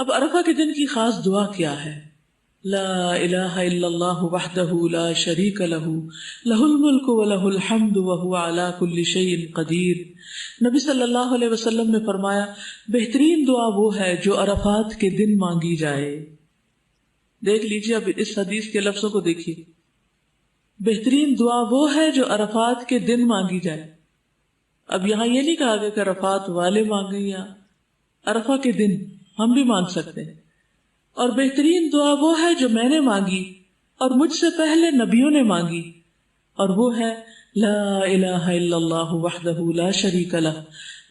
اب عرفہ کے دن کی خاص دعا کیا ہے؟ لا الہ الا اللہ وحدہ لا شریک لہ لہ الملک ولہ الحمد وہو علی کل شیء قدیر۔ نبی صلی اللہ علیہ وسلم نے فرمایا بہترین دعا وہ ہے جو عرفات کے دن مانگی جائے۔ دیکھ لیجیے اب اس حدیث کے لفظوں کو دیکھیے، بہترین دعا وہ ہے جو عرفات کے دن مانگی جائے۔ اب یہاں یہ نہیں کہا گیا کہ عرفات والے مانگیں، یا عرفہ کے دن ہم بھی مانگ سکتے ہیں۔ اور بہترین دعا وہ ہے جو میں نے مانگی اور مجھ سے پہلے نبیوں نے مانگی، اور وہ ہے لا الہ الا اللہ وحدہ لا شریک لہ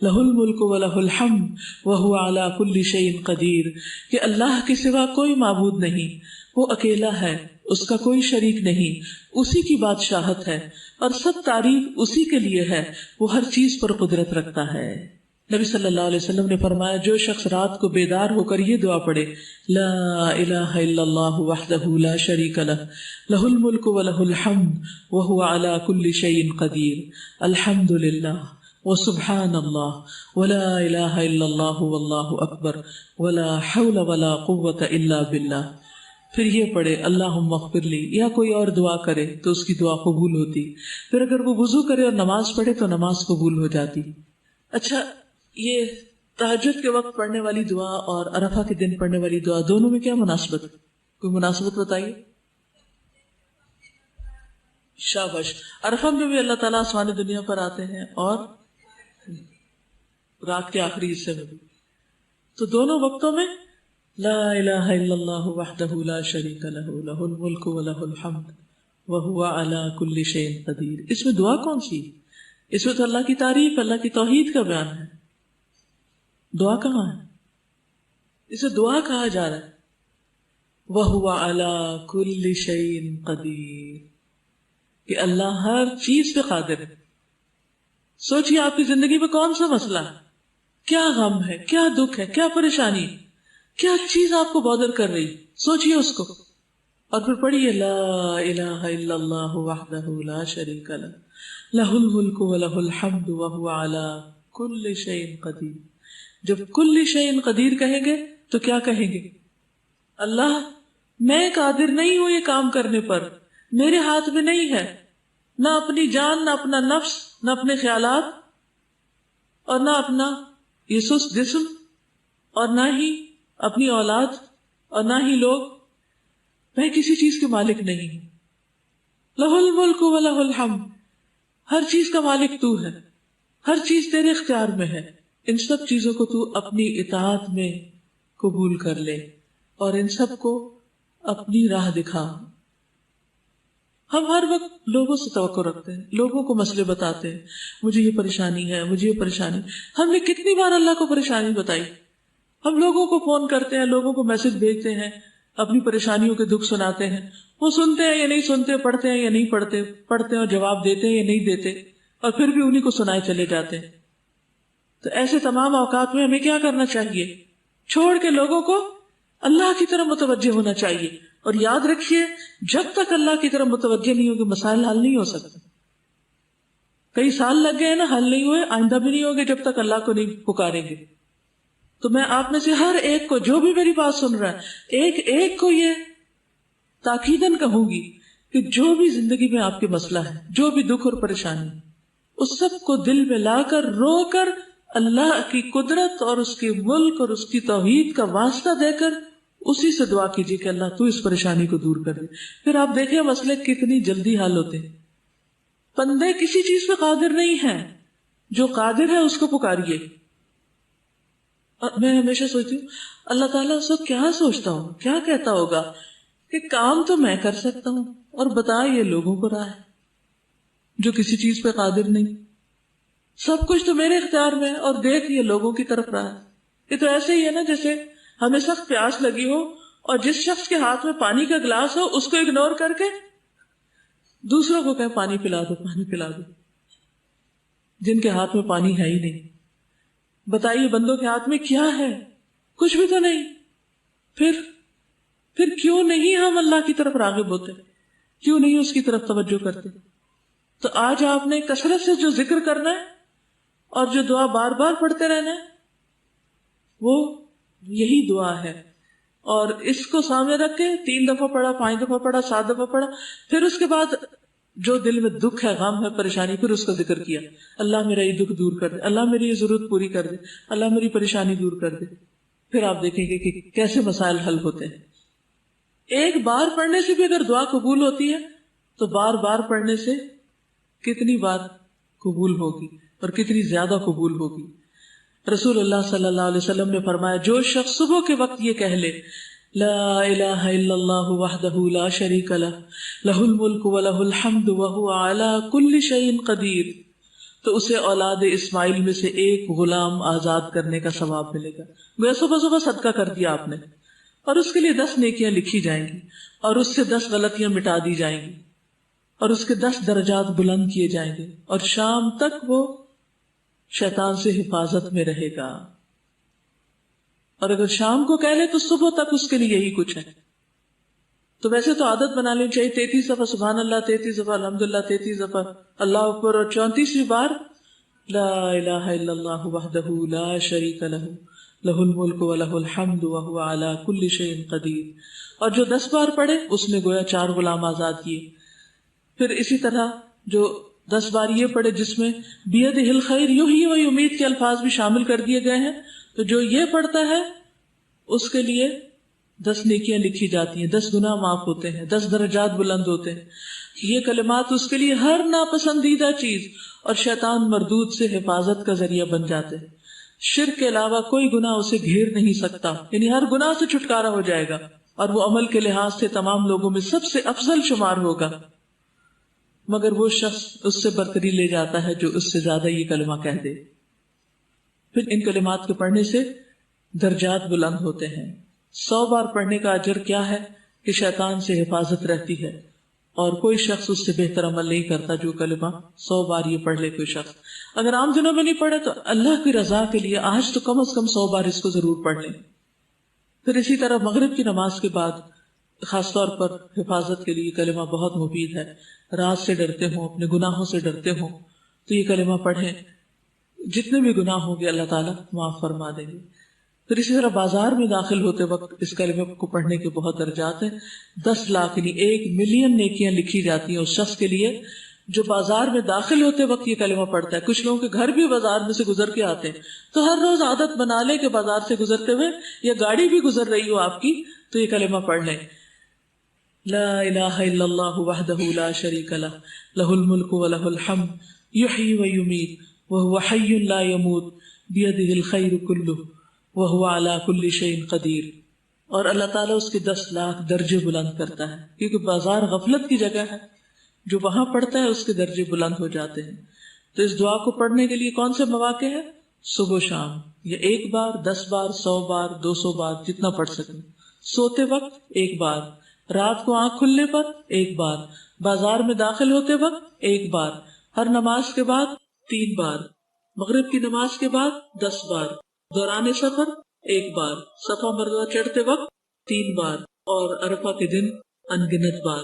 لہ الملک ولہ الحمد وہو علی کل شیء قدیر، کہ اللہ کے سوا کوئی معبود نہیں، وہ اکیلا ہے، اس کا کوئی شریک نہیں، اسی کی بادشاہت ہے اور سب تعریف اسی کے لیے ہے، وہ ہر چیز پر قدرت رکھتا ہے۔ نبی صلی اللہ علیہ وسلم نے فرمایا جو شخص رات کو بیدار ہو کر یہ دعا پڑھے لا الہ الا اللہ وحدہ لا شریک لہ لہ الملک ولہ الحمد وہو علی کل شیء قدیر، الحمد للہ وسبحان اللہ ولا الہ الا اللہ واللہ اکبر ولا حول ولا قوة الا باللہ، پھر یہ پڑھے اللہم اغفر لی، یا کوئی اور دعا کرے تو اس کی دعا قبول ہوتی، پھر اگر وہ وضو کرے اور نماز پڑھے تو نماز قبول ہو جاتی۔ اچھا، یہ تہجد کے وقت پڑھنے والی دعا اور عرفہ کے دن پڑھنے والی دعا دونوں میں کیا مناسبت؟ کوئی مناسبت بتائیے۔ شاباش، عرفہ میں بھی اللہ تعالیٰ آسمان دنیا پر آتے ہیں اور رات کے آخری حصے میں بھی، تو دونوں وقتوں میں لا الہ الا اللہ وحدہ لا شریک لہ لہ الملک ولہ الحمد وہو علی کل شیء قدیر۔ اس میں دعا کون سی؟ اس میں تو اللہ کی تعریف، اللہ کی توحید کا بیان ہے۔ دعا کہاں ہے؟ اسے دعا کہا جا رہا ہے وَهُوَ عَلَى كُلِّ شَيْءٍ قَدِيرٌ، کہ اللہ ہر چیز پہ قادر ہے۔ سوچئے آپ کی زندگی میں کون سا مسئلہ ہے، کیا غم ہے، کیا دکھ ہے، کیا پریشانی، کیا چیز آپ کو بودر کر رہی، سوچئے اس کو، اور پھر پڑھیے لا الہ الا اللہ وحدہ لا شریک لہ لہ الملک ولہ الحمد وہو علی کل شیء قدیر۔ جب کل شیء قدیر کہیں گے تو کیا کہیں گے؟ اللہ میں قادر نہیں ہوں یہ کام کرنے پر، میرے ہاتھ میں نہیں ہے، نہ اپنی جان، نہ اپنا نفس، نہ اپنے خیالات، اور نہ اپنا یہ سست جسم، اور نہ ہی اپنی اولاد، اور نہ ہی لوگ، میں کسی چیز کے مالک نہیں ہوں۔ لہ الملک ولہ الحمد، ہر چیز کا مالک تو ہے، ہر چیز تیرے اختیار میں ہے، ان سب چیزوں کو تو اپنی اطاعت میں قبول کر لے اور ان سب کو اپنی راہ دکھا۔ ہم ہر وقت لوگوں سے توقع رکھتے ہیں، لوگوں کو مسئلے بتاتے ہیں، مجھے یہ پریشانی ہے، مجھے یہ پریشانی۔ ہم نے کتنی بار اللہ کو پریشانی بتائی؟ ہم لوگوں کو فون کرتے ہیں، لوگوں کو میسج بھیجتے ہیں، اپنی پریشانیوں کے دکھ سناتے ہیں، وہ سنتے ہیں یا نہیں سنتے، پڑھتے ہیں یا نہیں پڑھتے، پڑھتے ہیں اور جواب دیتے ہیں یا نہیں دیتے، اور پھر بھی انہیں کو سنائے چلے جاتے ہیں۔ تو ایسے تمام اوقات میں ہمیں کیا کرنا چاہیے؟ چھوڑ کے لوگوں کو اللہ کی طرف متوجہ ہونا چاہیے، اور یاد رکھیے جب تک اللہ کی طرف متوجہ نہیں ہوگے مسائل حل نہیں ہو سکتے۔ کئی سال لگ گئے نا، حل نہیں ہوئے، آئندہ بھی نہیں ہوگے جب تک اللہ کو نہیں پکاریں گے۔ تو میں آپ میں سے ہر ایک کو، جو بھی میری بات سن رہا ہے، ایک ایک کو یہ تاکیداً کہوں گی کہ جو بھی زندگی میں آپ کے مسئلہ ہے، جو بھی دکھ اور پریشانی، اس سب کو دل میں لا کر، رو کر، اللہ کی قدرت اور اس کے ملک اور اس کی توحید کا واسطہ دے کر اسی سے دعا کیجیے کہ اللہ تو اس پریشانی کو دور کر دے۔ پھر آپ دیکھیں مسئلے کتنی جلدی حل ہوتے ہیں۔ بندے کسی چیز پہ قادر نہیں ہیں، جو قادر ہے اس کو پکاریے۔ اور میں ہمیشہ سوچتی ہوں اللہ تعالیٰ اس وقت کیا سوچتا ہوں، کیا کہتا ہوگا کہ کام تو میں کر سکتا ہوں اور بتا یہ لوگوں کو راہ ہے جو کسی چیز پہ قادر نہیں، سب کچھ تو میرے اختیار میں ہے اور دیکھ یہ لوگوں کی طرف رہا ہے۔ یہ تو ایسے ہی ہے نا جیسے ہمیں سخت پیاس لگی ہو اور جس شخص کے ہاتھ میں پانی کا گلاس ہو اس کو اگنور کر کے دوسروں کو کہیں پانی پلا دو، پانی پلا دو، جن کے ہاتھ میں پانی ہے ہی نہیں۔ بتائیے بندوں کے ہاتھ میں کیا ہے؟ کچھ بھی تو نہیں۔ پھر کیوں نہیں ہم اللہ کی طرف راغب ہوتے؟ کیوں نہیں اس کی طرف توجہ کرتے؟ تو آج آپ نے کثرت سے جو ذکر کرنا ہے اور جو دعا بار بار پڑھتے رہنا ہے، وہ یہی دعا ہے. اور اس کو سامنے رکھ کے 3 دفعہ پڑھا، 5 دفعہ پڑھا، 7 دفعہ پڑھا. پھر اس کے بعد جو دل میں دکھ ہے، غم ہے، پریشانی، پھر اس کا ذکر کیا. اللہ میرا یہ دکھ دور کر دے، اللہ میری یہ ضرورت پوری کر دے، اللہ میری پریشانی دور کر دے. پھر آپ دیکھیں گے کہ کیسے مسائل حل ہوتے ہیں. ایک بار پڑھنے سے بھی اگر دعا قبول ہوتی ہے تو بار بار پڑھنے سے کتنی بار قبول ہوگی اور کتنی زیادہ قبول ہوگی. رسول اللہ صلی اللہ علیہ وسلم نے فرمایا جو شخص صبح کے وقت یہ کہہ لے لا الہ الا اللہ وحدہ لا شریک لہ لہ الملک ولہ الحمد وہو علی کل شیء قدیر تو اسے اولاد اسماعیل میں سے ایک غلام آزاد کرنے کا ثواب ملے گا. گویا صبح صبح صدقہ کر دیا آپ نے اور اس کے لیے 10 نیکیاں لکھی جائیں گی اور اس سے 10 غلطیاں مٹا دی جائیں گی اور اس کے 10 درجات بلند کیے جائیں گے اور شام تک وہ شیطان سے حفاظت میں رہے گا. اور اگر شام کو کہہ لے تو صبح تک اس کے لیے یہی کچھ ہے. تو ویسے تو عادت بنا لینی چاہیے 33 دفعہ سبحان اللہ، 33 دفعہ الحمدللہ، 33 دفعہ اللہ اکبر اور 34ویں بار لا الہ الا اللہ وحدہ لا شریک لہ لہ الملک ولہ الحمد وہو علی کل شیء قدیر. اور جو 10 بار پڑھے اس نے گویا 4 غلام آزاد کیے. پھر اسی طرح جو 10 بار یہ پڑھے جس میں بیدہ الخیر یحیی و یمیت کے الفاظ بھی شامل کر دیے گئے ہیں، تو جو یہ پڑھتا ہے اس کے لیے 10 نیکیاں لکھی جاتی ہیں، 10 گناہ معاف ہوتے ہیں، 10 درجات بلند ہوتے ہیں. یہ کلمات اس کے لیے ہر ناپسندیدہ چیز اور شیطان مردود سے حفاظت کا ذریعہ بن جاتے ہیں. شرک کے علاوہ کوئی گناہ اسے گھیر نہیں سکتا، یعنی ہر گناہ سے چھٹکارا ہو جائے گا اور وہ عمل کے لحاظ سے تمام لوگوں میں سب سے افضل شمار ہوگا. مگر وہ شخص اس سے برتری لے جاتا ہے جو اس سے زیادہ یہ کلمہ کہہ دے. پھر ان کلمات کے پڑھنے سے درجات بلند ہوتے ہیں. 100 بار پڑھنے کا اجر کیا ہے کہ شیطان سے حفاظت رہتی ہے اور کوئی شخص اس سے بہتر عمل نہیں کرتا جو کلمہ 100 بار یہ پڑھ لے کوئی شخص. اگر عام دنوں میں نہیں پڑھے تو اللہ کی رضا کے لیے آج تو کم از کم 100 بار اس کو ضرور پڑھ لیں. پھر اسی طرح مغرب کی نماز کے بعد خاص طور پر حفاظت کے لیے کلمہ بہت مفید ہے. رات سے ڈرتے ہوں، اپنے گناہوں سے ڈرتے ہوں تو یہ کلمہ پڑھیں، جتنے بھی گناہ ہوں گے اللہ تعالیٰ معاف فرما دیں گے. پھر اسی طرح بازار میں داخل ہوتے وقت اس کلمے کو پڑھنے کے بہت درجات ہیں. 10 لاکھ یعنی 1 ملین نیکیاں لکھی جاتی ہیں اس شخص کے لیے جو بازار میں داخل ہوتے وقت یہ کلمہ پڑھتا ہے. کچھ لوگوں کے گھر بھی بازار میں سے گزر کے آتے ہیں تو ہر روز عادت بنا لے کہ بازار سے گزرتے ہوئے یا گاڑی بھی گزر رہی ہو آپ کی تو یہ کلمہ پڑھ لیں لا الہ الا اللہ وحدہ لا شریک لہ لہ الملک ولہ الحمد یحیی و یمیت وہو حی لا یموت بیدہ الخیر کلہ وہو علی کل شیء قدیر. اور اللہ تعالیٰ اس کے 10 لاکھ درجے بلند کرتا ہے کیونکہ بازار غفلت کی جگہ ہے. جو وہاں پڑھتا ہے اس کے درجے بلند ہو جاتے ہیں. تو اس دعا کو پڑھنے کے لیے کون سے مواقع ہیں؟ صبح و شام، یا 1 بار، 10 بار، 100 بار، 200 بار، جتنا پڑھ سکیں. سوتے وقت 1 بار، رات کو آنکھ کھلنے پر 1 بار، بازار میں داخل ہوتے وقت 1 بار، ہر نماز کے بعد 3 بار، مغرب کی نماز کے بعد 10 بار، دوران سفر 1 بار، صفا مروہ چڑھتے وقت 3 بار اور عرفہ کے دن ان گنت بار.